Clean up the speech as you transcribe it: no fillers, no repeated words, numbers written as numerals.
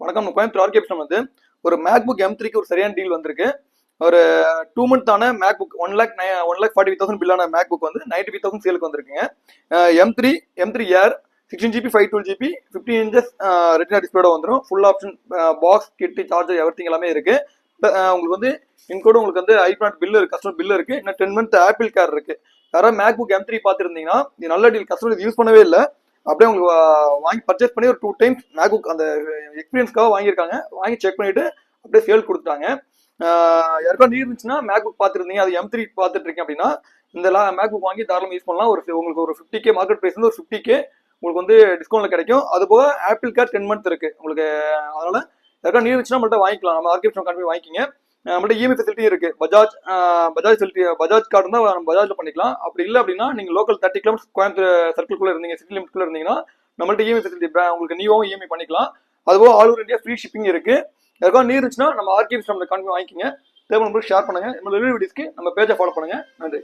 வணக்கம். கோயம்புத்தூர் ஆர்கேப்ஷன் வந்து ஒரு மேக்புக் M3க்கு ஒரு சரியான டீல் வந்திருக்கு. ஒரு 2 மந்த் ஆன மேக்புக் 1,40,000 பில்லான மேக்புக் வந்து 95,000 சேலுக்கு வந்திருக்குங்க. M3 ஏர் 16GB 512GB 15 இன்ச்சஸ் ரெட்டினா டிஸ்பிளேட வந்துடும். Full option box kit charger everything எல்லாமே இருக்கு. உங்களுக்கு வந்து இன்கோடு உங்களுக்கு வந்து ஐபிளான் பில் இருக்கு, கஸ்டமர் பில் இருக்கு. இன்னும் 10 மந்த் ஆப்பிள் கேர் இருக்கு. யாராவது மேக்புக் M3 பார்த்துருந்தீங்கன்னா இது நல்ல டீல். கஸ்டமர் இது யூஸ் பண்ணவே இல்லை, அப்படியே உங்களுக்கு வாங்கி பர்ச்சேஸ் பண்ணி ஒரு 2 டைம்ஸ் மேக்புக் அந்த எக்ஸ்பீரியன்ஸ்க்காக வாங்கியிருக்காங்க. வாங்கி செக் பண்ணிட்டு அப்படியே சேல் கொடுத்துட்டாங்க. யாருக்காவது நீர் இருந்துச்சுன்னா மேக்புக் பார்த்துருந்தீங்க, அது M3 பார்த்துட்டு இருக்கீங்க அப்படின்னா இந்த மேக்புக் வாங்கி தாராளமாக யூஸ் பண்ணலாம். உங்களுக்கு ஒரு 50K மார்க்கெட் பிரைஸ் வந்து ஒரு 50K உங்களுக்கு வந்து டிஸ்கவுண்ட்ல கிடைக்கும். அது போக ஆப்பிள் கேர் 10 மந்த் இருக்கு உங்களுக்கு. அதனால யாருக்காவது நீர் இருந்துச்சுன்னா நம்மள்ட்ட வாங்கிக்கலாம். நம்ம ஆர்கேப்ஷன் கார்டு வாங்கிக்கிங்க. நம்மள்ட்ட இஎம்ஐ ஃபெசிலிட்டி இருக்கு. பஜாஜ் கார்டு இருந்தால் நம்ம பஜாஜ்ல பண்ணிக்கலாம். அப்படி இல்லை அப்படின்னா நீங்க லோக்கல் 30 கிலோமீட்டர் கோயம்புத்தூர் சர்க்கிள்குள்ள இருந்தீங்க, சிட்டி லிமிட்குள்ள இருந்தீங்கன்னா நம்மள்ட்ட இஎம்ஐ ஃபெசிலிட்டி உங்களுக்கு நீவும் இஎம்ஐ பண்ணிக்கலாம். அதுபோக all over India free shipping இருக்கு. யாருக்காவது நீர் இருந்துச்சுன்னா நம்ம ஆர்கேப்ஷன் கார்டு வாங்கிக்கிங்க. தேவை ஷேர் பண்ணுங்க. நம்ம ரிவ்யூ வீடியோஸ்க்கு நம்ம பேஜை ஃபாலோ பண்ணுங்க. நன்றி.